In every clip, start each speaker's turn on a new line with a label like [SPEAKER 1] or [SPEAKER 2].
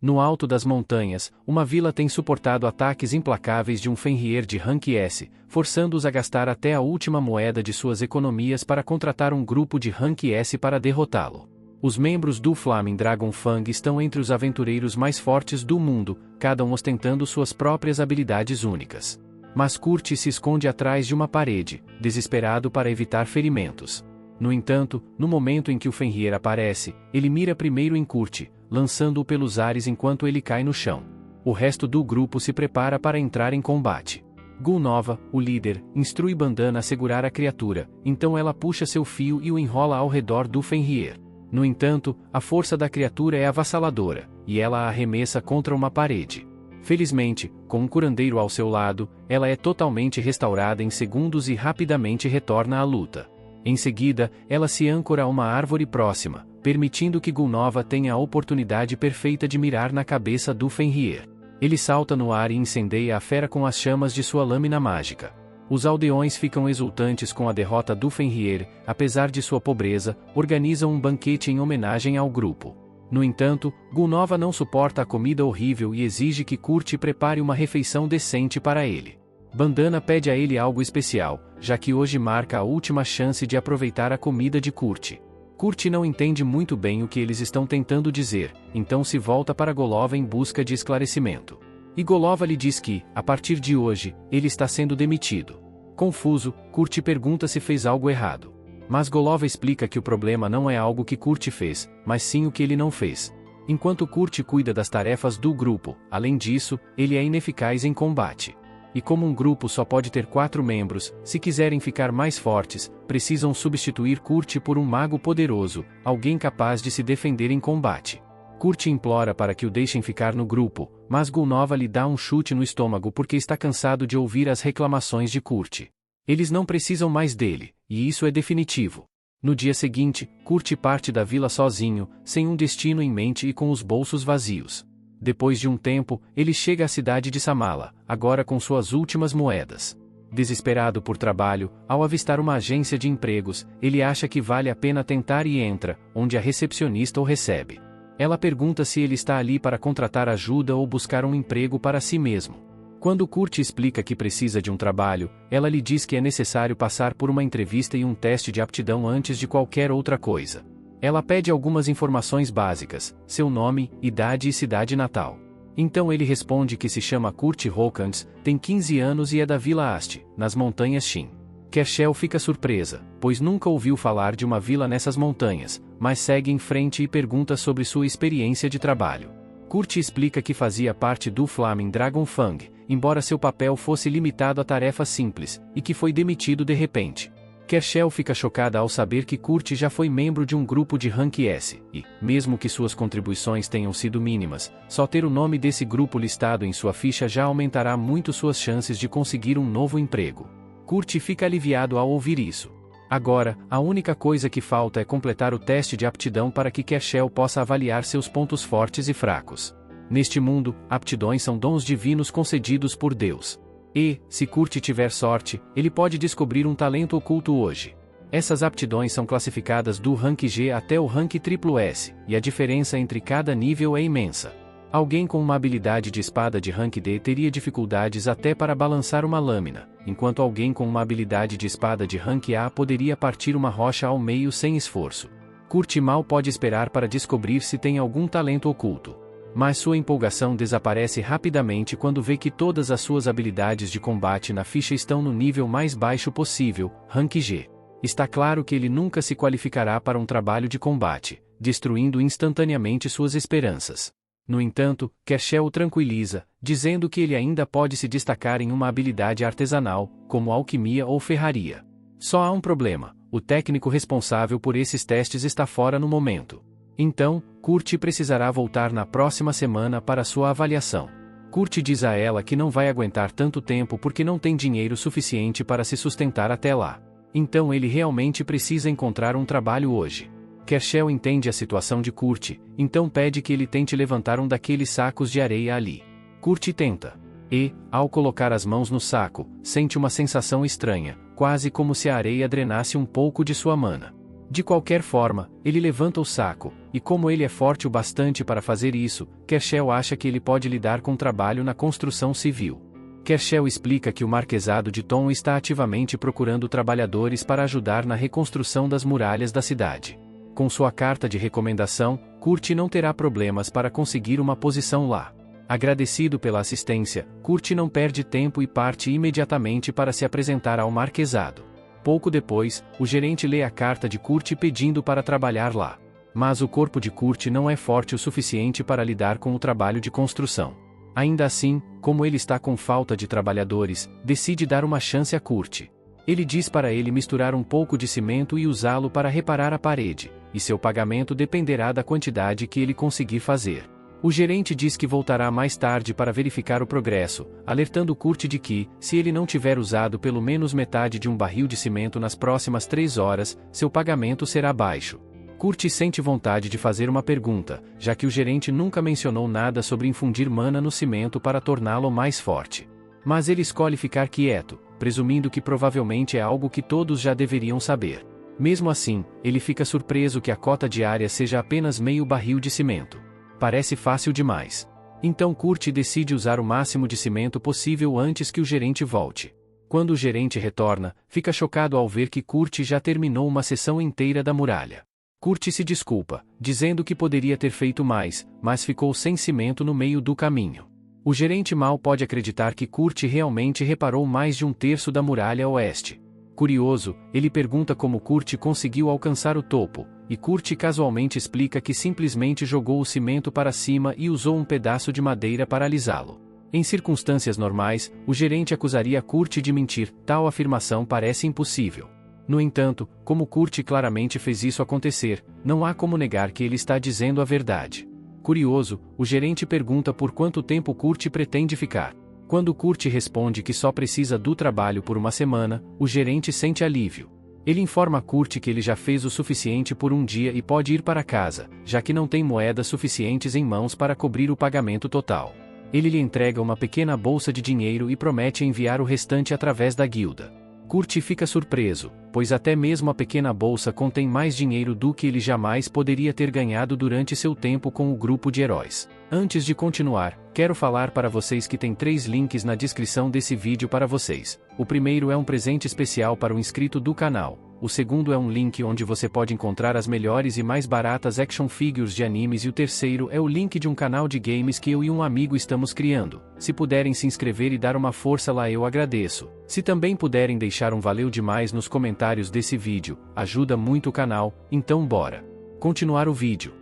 [SPEAKER 1] No alto das montanhas, uma vila tem suportado ataques implacáveis de um Fenrir de rank S, forçando-os a gastar até a última moeda de suas economias para contratar um grupo de rank S para derrotá-lo. Os membros do Flaming Dragon Fang estão entre os aventureiros mais fortes do mundo, cada um ostentando suas próprias habilidades únicas. Mas Kurt se esconde atrás de uma parede, desesperado para evitar ferimentos. No entanto, no momento em que o Fenrir aparece, ele mira primeiro em Kurt, lançando-o pelos ares enquanto ele cai no chão. O resto do grupo se prepara para entrar em combate. Gulnova, o líder, instrui Bandana a segurar a criatura, então ela puxa seu fio e o enrola ao redor do Fenrir. No entanto, a força da criatura é avassaladora, e ela a arremessa contra uma parede. Felizmente, com um curandeiro ao seu lado, ela é totalmente restaurada em segundos e rapidamente retorna à luta. Em seguida, ela se âncora a uma árvore próxima, permitindo que Gulnova tenha a oportunidade perfeita de mirar na cabeça do Fenrir. Ele salta no ar e incendeia a fera com as chamas de sua lâmina mágica. Os aldeões ficam exultantes com a derrota do Fenrir, apesar de sua pobreza, organizam um banquete em homenagem ao grupo. No entanto, Gulnova não suporta a comida horrível e exige que Kurt prepare uma refeição decente para ele. Bandana pede a ele algo especial, já que hoje marca a última chance de aproveitar a comida de Kurt. Kurt não entende muito bem o que eles estão tentando dizer, então se volta para Golova em busca de esclarecimento. E Golova lhe diz que, a partir de hoje, ele está sendo demitido. Confuso, Kurt pergunta se fez algo errado. Mas Golova explica que o problema não é algo que Kurt fez, mas sim o que ele não fez. Enquanto Kurt cuida das tarefas do grupo, além disso, ele é ineficaz em combate. E como um grupo só pode ter 4 membros, se quiserem ficar mais fortes, precisam substituir Kurt por um mago poderoso, alguém capaz de se defender em combate. Kurt implora para que o deixem ficar no grupo, mas Gulnova lhe dá um chute no estômago porque está cansado de ouvir as reclamações de Kurt. Eles não precisam mais dele, e isso é definitivo. No dia seguinte, Kurt parte da vila sozinho, sem um destino em mente e com os bolsos vazios. Depois de um tempo, ele chega à cidade de Samala, agora com suas últimas moedas. Desesperado por trabalho, ao avistar uma agência de empregos, ele acha que vale a pena tentar e entra, onde a recepcionista o recebe. Ela pergunta se ele está ali para contratar ajuda ou buscar um emprego para si mesmo. Quando Kurt explica que precisa de um trabalho, ela lhe diz que é necessário passar por uma entrevista e um teste de aptidão antes de qualquer outra coisa. Ela pede algumas informações básicas, seu nome, idade e cidade natal. Então ele responde que se chama Kurt Hawkins, tem 15 anos e é da Vila Ast, nas montanhas Shin. Kershel fica surpresa, pois nunca ouviu falar de uma vila nessas montanhas, mas segue em frente e pergunta sobre sua experiência de trabalho. Kurt explica que fazia parte do Flaming Dragon Fang, embora seu papel fosse limitado a tarefas simples, e que foi demitido de repente. Kershel fica chocada ao saber que Kurt já foi membro de um grupo de rank S, e, mesmo que suas contribuições tenham sido mínimas, só ter o nome desse grupo listado em sua ficha já aumentará muito suas chances de conseguir um novo emprego. Kurt fica aliviado ao ouvir isso. Agora, a única coisa que falta é completar o teste de aptidão para que Kershel possa avaliar seus pontos fortes e fracos. Neste mundo, aptidões são dons divinos concedidos por Deus. E, se Kurt tiver sorte, ele pode descobrir um talento oculto hoje. Essas aptidões são classificadas do rank G até o rank SSS, e a diferença entre cada nível é imensa. Alguém com uma habilidade de espada de rank D teria dificuldades até para balançar uma lâmina, enquanto alguém com uma habilidade de espada de rank A poderia partir uma rocha ao meio sem esforço. Kurt mal pode esperar para descobrir se tem algum talento oculto. Mas sua empolgação desaparece rapidamente quando vê que todas as suas habilidades de combate na ficha estão no nível mais baixo possível, rank G. Está claro que ele nunca se qualificará para um trabalho de combate, destruindo instantaneamente suas esperanças. No entanto, Kershel o tranquiliza, dizendo que ele ainda pode se destacar em uma habilidade artesanal, como alquimia ou ferraria. Só há um problema: o técnico responsável por esses testes está fora no momento. Então, Kurt precisará voltar na próxima semana para sua avaliação. Kurt diz a ela que não vai aguentar tanto tempo porque não tem dinheiro suficiente para se sustentar até lá. Então ele realmente precisa encontrar um trabalho hoje. Kershel entende a situação de Kurt, então pede que ele tente levantar um daqueles sacos de areia ali. Kurt tenta. E, ao colocar as mãos no saco, sente uma sensação estranha, quase como se a areia drenasse um pouco de sua mana. De qualquer forma, ele levanta o saco, e como ele é forte o bastante para fazer isso, Kershel acha que ele pode lidar com o trabalho na construção civil. Kershel explica que o Marquesado de Tom está ativamente procurando trabalhadores para ajudar na reconstrução das muralhas da cidade. Com sua carta de recomendação, Kurt não terá problemas para conseguir uma posição lá. Agradecido pela assistência, Kurt não perde tempo e parte imediatamente para se apresentar ao Marquesado. Pouco depois, o gerente lê a carta de Kurt pedindo para trabalhar lá. Mas o corpo de Kurt não é forte o suficiente para lidar com o trabalho de construção. Ainda assim, como ele está com falta de trabalhadores, decide dar uma chance a Kurt. Ele diz para ele misturar um pouco de cimento e usá-lo para reparar a parede, e seu pagamento dependerá da quantidade que ele conseguir fazer. O gerente diz que voltará mais tarde para verificar o progresso, alertando Kurt de que, se ele não tiver usado pelo menos metade de um barril de cimento nas próximas 3 horas, seu pagamento será baixo. Kurt sente vontade de fazer uma pergunta, já que o gerente nunca mencionou nada sobre infundir mana no cimento para torná-lo mais forte. Mas ele escolhe ficar quieto, presumindo que provavelmente é algo que todos já deveriam saber. Mesmo assim, ele fica surpreso que a cota diária seja apenas meio barril de cimento. Parece fácil demais. Então Kurt decide usar o máximo de cimento possível antes que o gerente volte. Quando o gerente retorna, fica chocado ao ver que Kurt já terminou uma seção inteira da muralha. Kurt se desculpa, dizendo que poderia ter feito mais, mas ficou sem cimento no meio do caminho. O gerente mal pode acreditar que Kurt realmente reparou mais de 1/3 da muralha oeste. Curioso, ele pergunta como Kurt conseguiu alcançar o topo, e Kurt casualmente explica que simplesmente jogou o cimento para cima e usou um pedaço de madeira para alisá-lo. Em circunstâncias normais, o gerente acusaria Kurt de mentir, tal afirmação parece impossível. No entanto, como Kurt claramente fez isso acontecer, não há como negar que ele está dizendo a verdade. Curioso, o gerente pergunta por quanto tempo Kurt pretende ficar. Quando Kurt responde que só precisa do trabalho por uma semana, o gerente sente alívio. Ele informa Kurt que ele já fez o suficiente por um dia e pode ir para casa, já que não tem moedas suficientes em mãos para cobrir o pagamento total. Ele lhe entrega uma pequena bolsa de dinheiro e promete enviar o restante através da guilda. Kurt fica surpreso, pois até mesmo a pequena bolsa contém mais dinheiro do que ele jamais poderia ter ganhado durante seu tempo com o grupo de heróis. Antes de continuar, quero falar para vocês que tem 3 links na descrição desse vídeo para vocês. O primeiro é um presente especial para o inscrito do canal. O segundo é um link onde você pode encontrar as melhores e mais baratas action figures de animes e o terceiro é o link de um canal de games que eu e um amigo estamos criando. Se puderem se inscrever e dar uma força lá eu agradeço. Se também puderem deixar um valeu demais nos comentários desse vídeo, ajuda muito o canal, então bora continuar o vídeo.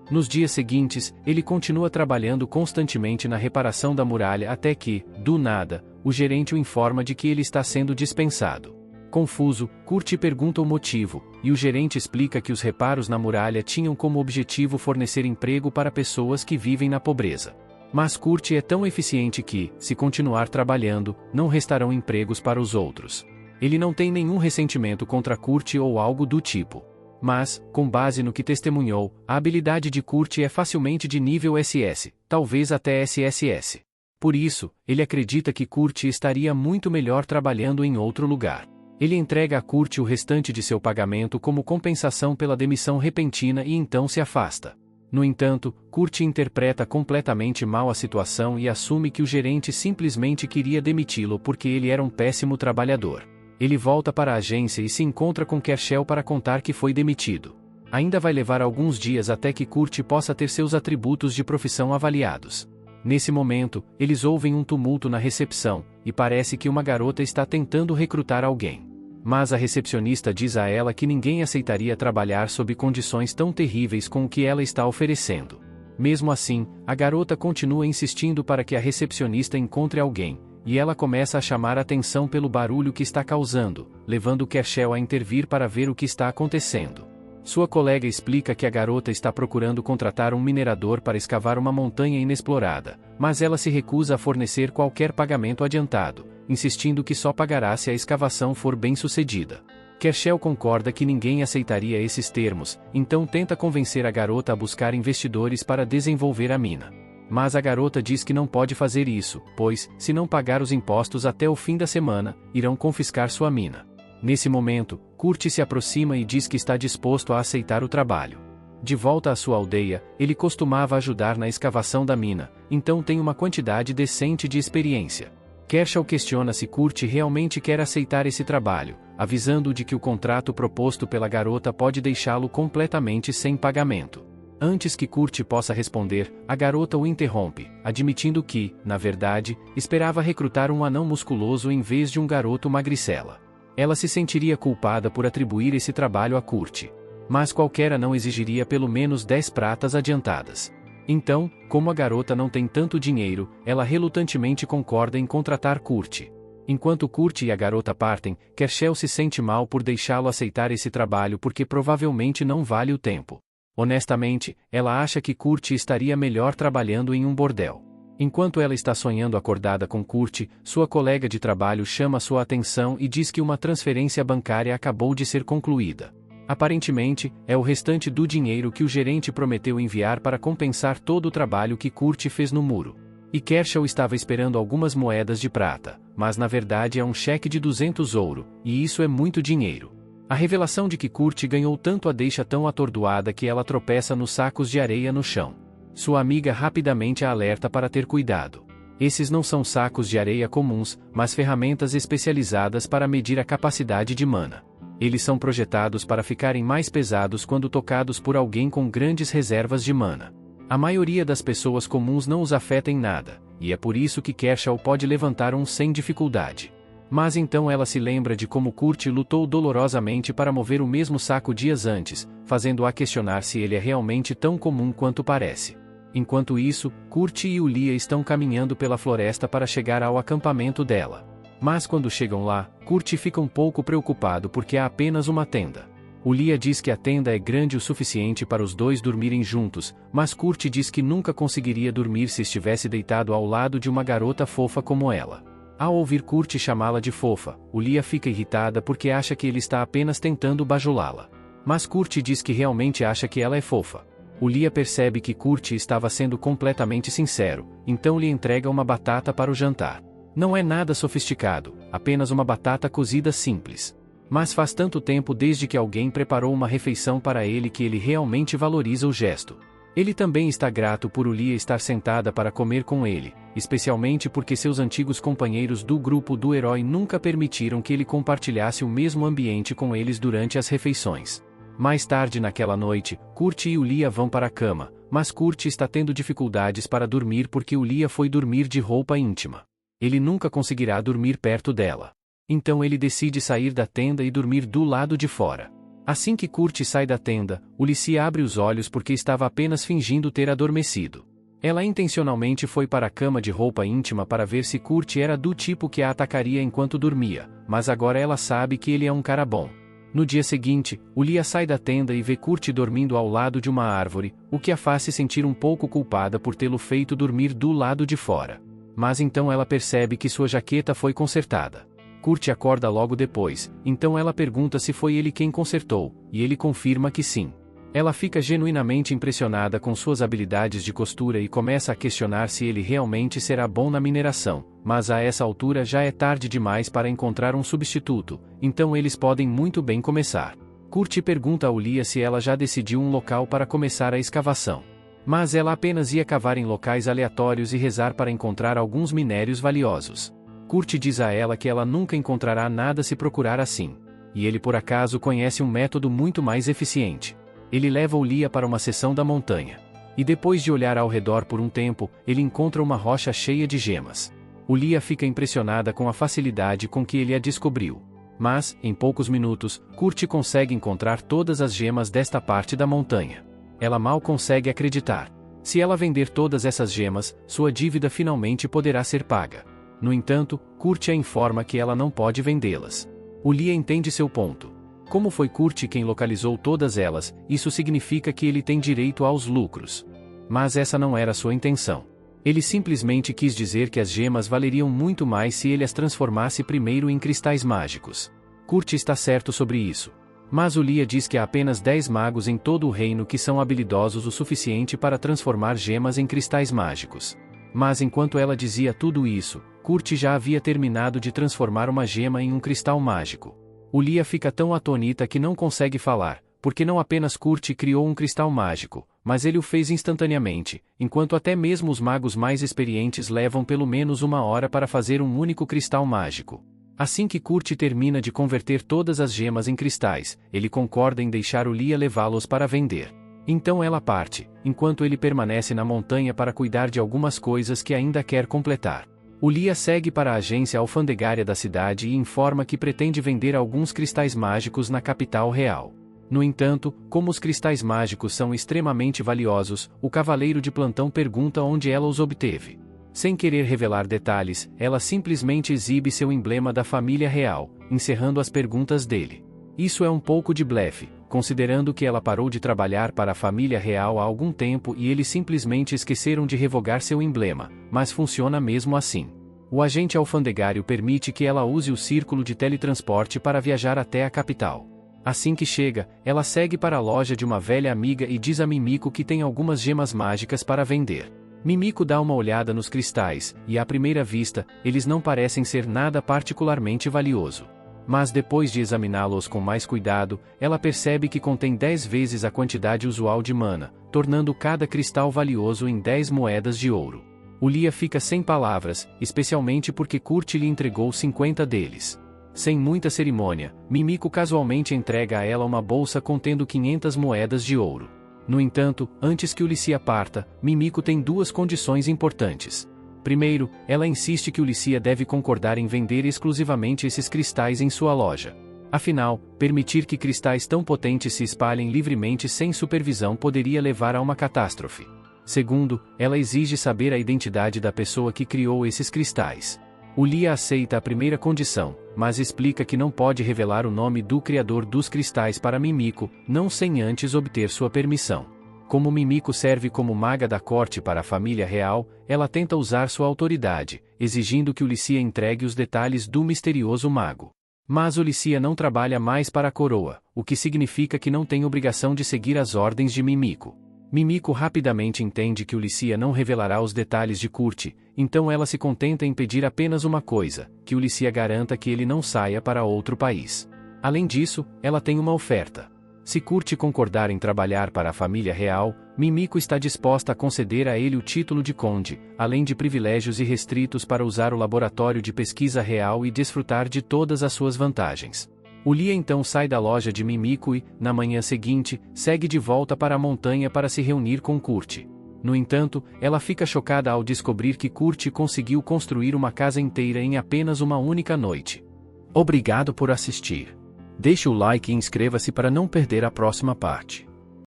[SPEAKER 1] Nos dias seguintes, ele continua trabalhando constantemente na reparação da muralha até que, do nada, o gerente o informa de que ele está sendo dispensado. Confuso, Kurt pergunta o motivo, e o gerente explica que os reparos na muralha tinham como objetivo fornecer emprego para pessoas que vivem na pobreza. Mas Kurt é tão eficiente que, se continuar trabalhando, não restarão empregos para os outros. Ele não tem nenhum ressentimento contra Kurt ou algo do tipo. Mas, com base no que testemunhou, a habilidade de Kurt é facilmente de nível SS, talvez até SSS. Por isso, ele acredita que Kurt estaria muito melhor trabalhando em outro lugar. Ele entrega a Kurt o restante de seu pagamento como compensação pela demissão repentina e então se afasta. No entanto, Kurt interpreta completamente mal a situação e assume que o gerente simplesmente queria demiti-lo porque ele era um péssimo trabalhador. Ele volta para a agência e se encontra com Kershel para contar que foi demitido. Ainda vai levar alguns dias até que Kurt possa ter seus atributos de profissão avaliados. Nesse momento, eles ouvem um tumulto na recepção, e parece que uma garota está tentando recrutar alguém. Mas a recepcionista diz a ela que ninguém aceitaria trabalhar sob condições tão terríveis com o que ela está oferecendo. Mesmo assim, a garota continua insistindo para que a recepcionista encontre alguém, e ela começa a chamar atenção pelo barulho que está causando, levando Kershel a intervir para ver o que está acontecendo. Sua colega explica que a garota está procurando contratar um minerador para escavar uma montanha inexplorada, mas ela se recusa a fornecer qualquer pagamento adiantado, insistindo que só pagará se a escavação for bem-sucedida. Kershel concorda que ninguém aceitaria esses termos, então tenta convencer a garota a buscar investidores para desenvolver a mina. Mas a garota diz que não pode fazer isso, pois, se não pagar os impostos até o fim da semana, irão confiscar sua mina. Nesse momento, Kurt se aproxima e diz que está disposto a aceitar o trabalho. De volta à sua aldeia, ele costumava ajudar na escavação da mina, então tem uma quantidade decente de experiência. Kershaw questiona se Kurt realmente quer aceitar esse trabalho, avisando-o de que o contrato proposto pela garota pode deixá-lo completamente sem pagamento. Antes que Kurt possa responder, a garota o interrompe, admitindo que, na verdade, esperava recrutar um anão musculoso em vez de um garoto magricela. Ela se sentiria culpada por atribuir esse trabalho a Kurt. Mas qualquer anão exigiria pelo menos 10 pratas adiantadas. Então, como a garota não tem tanto dinheiro, ela relutantemente concorda em contratar Kurt. Enquanto Kurt e a garota partem, Kershaw se sente mal por deixá-lo aceitar esse trabalho porque provavelmente não vale o tempo. Honestamente, ela acha que Kurt estaria melhor trabalhando em um bordel. Enquanto ela está sonhando acordada com Kurt, sua colega de trabalho chama sua atenção e diz que uma transferência bancária acabou de ser concluída. Aparentemente, é o restante do dinheiro que o gerente prometeu enviar para compensar todo o trabalho que Kurt fez no muro. E Kershaw estava esperando algumas moedas de prata, mas na verdade é um cheque de 200 ouro, e isso é muito dinheiro. A revelação de que Kurt ganhou tanto a deixa tão atordoada que ela tropeça nos sacos de areia no chão. Sua amiga rapidamente a alerta para ter cuidado. Esses não são sacos de areia comuns, mas ferramentas especializadas para medir a capacidade de mana. Eles são projetados para ficarem mais pesados quando tocados por alguém com grandes reservas de mana. A maioria das pessoas comuns não os afeta em nada, e é por isso que Kershaw pode levantar um sem dificuldade. Mas então ela se lembra de como Kurt lutou dolorosamente para mover o mesmo saco dias antes, fazendo-a questionar se ele é realmente tão comum quanto parece. Enquanto isso, Kurt e Ulia estão caminhando pela floresta para chegar ao acampamento dela. Mas quando chegam lá, Kurt fica um pouco preocupado porque há apenas uma tenda. Ulia diz que a tenda é grande o suficiente para os dois dormirem juntos, mas Kurt diz que nunca conseguiria dormir se estivesse deitado ao lado de uma garota fofa como ela. Ao ouvir Kurt chamá-la de fofa, Ulia fica irritada porque acha que ele está apenas tentando bajulá-la. Mas Kurt diz que realmente acha que ela é fofa. Ulia percebe que Kurt estava sendo completamente sincero, então lhe entrega uma batata para o jantar. Não é nada sofisticado, apenas uma batata cozida simples. Mas faz tanto tempo desde que alguém preparou uma refeição para ele que ele realmente valoriza o gesto. Ele também está grato por Ulia estar sentada para comer com ele, especialmente porque seus antigos companheiros do grupo do herói nunca permitiram que ele compartilhasse o mesmo ambiente com eles durante as refeições. Mais tarde naquela noite, Kurt e Ulia vão para a cama, mas Kurt está tendo dificuldades para dormir porque Ulia foi dormir de roupa íntima. Ele nunca conseguirá dormir perto dela. Então ele decide sair da tenda e dormir do lado de fora. Assim que Kurt sai da tenda, Ulia abre os olhos porque estava apenas fingindo ter adormecido. Ela intencionalmente foi para a cama de roupa íntima para ver se Kurt era do tipo que a atacaria enquanto dormia, mas agora ela sabe que ele é um cara bom. No dia seguinte, Ulia sai da tenda e vê Kurt dormindo ao lado de uma árvore, o que a faz se sentir um pouco culpada por tê-lo feito dormir do lado de fora. Mas então ela percebe que sua jaqueta foi consertada. Kurt acorda logo depois, então ela pergunta se foi ele quem consertou, e ele confirma que sim. Ela fica genuinamente impressionada com suas habilidades de costura e começa a questionar se ele realmente será bom na mineração, mas a essa altura já é tarde demais para encontrar um substituto, então eles podem muito bem começar. Kurt pergunta a Ulia se ela já decidiu um local para começar a escavação. Mas ela apenas ia cavar em locais aleatórios e rezar para encontrar alguns minérios valiosos. Kurt diz a ela que ela nunca encontrará nada se procurar assim. E ele por acaso conhece um método muito mais eficiente. Ele leva Ulia para uma seção da montanha. E depois de olhar ao redor por um tempo, ele encontra uma rocha cheia de gemas. Ulia fica impressionada com a facilidade com que ele a descobriu. Mas, em poucos minutos, Kurt consegue encontrar todas as gemas desta parte da montanha. Ela mal consegue acreditar. Se ela vender todas essas gemas, sua dívida finalmente poderá ser paga. No entanto, Kurt a informa que ela não pode vendê-las. Ulia entende seu ponto. Como foi Kurt quem localizou todas elas, isso significa que ele tem direito aos lucros. Mas essa não era sua intenção. Ele simplesmente quis dizer que as gemas valeriam muito mais se ele as transformasse primeiro em cristais mágicos. Kurt está certo sobre isso. Mas Ulia diz que há apenas 10 magos em todo o reino que são habilidosos o suficiente para transformar gemas em cristais mágicos. Mas enquanto ela dizia tudo isso, Kurt já havia terminado de transformar uma gema em um cristal mágico. Lia fica tão atônita que não consegue falar, porque não apenas Kurt criou um cristal mágico, mas ele o fez instantaneamente, enquanto até mesmo os magos mais experientes levam pelo menos 1 hora para fazer um único cristal mágico. Assim que Kurt termina de converter todas as gemas em cristais, ele concorda em deixar Lia levá-los para vender. Então ela parte, enquanto ele permanece na montanha para cuidar de algumas coisas que ainda quer completar. Lia segue para a agência alfandegária da cidade e informa que pretende vender alguns cristais mágicos na capital real. No entanto, como os cristais mágicos são extremamente valiosos, o cavaleiro de plantão pergunta onde ela os obteve. Sem querer revelar detalhes, ela simplesmente exibe seu emblema da família real, encerrando as perguntas dele. Isso é um pouco de blefe, considerando que ela parou de trabalhar para a família real há algum tempo e eles simplesmente esqueceram de revogar seu emblema, mas funciona mesmo assim. O agente alfandegário permite que ela use o círculo de teletransporte para viajar até a capital. Assim que chega, ela segue para a loja de uma velha amiga e diz a Mimiko que tem algumas gemas mágicas para vender. Mimiko dá uma olhada nos cristais, e à primeira vista, eles não parecem ser nada particularmente valioso. Mas depois de examiná-los com mais cuidado, ela percebe que contém 10 vezes a quantidade usual de mana, tornando cada cristal valioso em 10 moedas de ouro. Lia fica sem palavras, especialmente porque Kurt lhe entregou 50 deles. Sem muita cerimônia, Mimiko casualmente entrega a ela uma bolsa contendo 500 moedas de ouro. No entanto, antes que Lia parta, Mimiko tem 2 condições importantes. Primeiro, ela insiste que Lia deve concordar em vender exclusivamente esses cristais em sua loja. Afinal, permitir que cristais tão potentes se espalhem livremente sem supervisão poderia levar a uma catástrofe. Segundo, ela exige saber a identidade da pessoa que criou esses cristais. Lia aceita a primeira condição, mas explica que não pode revelar o nome do criador dos cristais para Mimiko, não sem antes obter sua permissão. Como Mimiko serve como maga da corte para a família real, ela tenta usar sua autoridade, exigindo que Lia entregue os detalhes do misterioso mago. Mas Lia não trabalha mais para a coroa, o que significa que não tem obrigação de seguir as ordens de Mimiko. Mimiko rapidamente entende que Lia não revelará os detalhes de Kurt, então ela se contenta em pedir apenas uma coisa, que Lia garanta que ele não saia para outro país. Além disso, ela tem uma oferta. Se Kurt concordar em trabalhar para a família real, Mimiko está disposta a conceder a ele o título de conde, além de privilégios irrestritos para usar o laboratório de pesquisa real e desfrutar de todas as suas vantagens. Lia então sai da loja de Mimiko e, na manhã seguinte, segue de volta para a montanha para se reunir com Kurt. No entanto, ela fica chocada ao descobrir que Kurt conseguiu construir uma casa inteira em apenas uma única noite. Obrigado por assistir. Deixe o like e inscreva-se para não perder a próxima parte.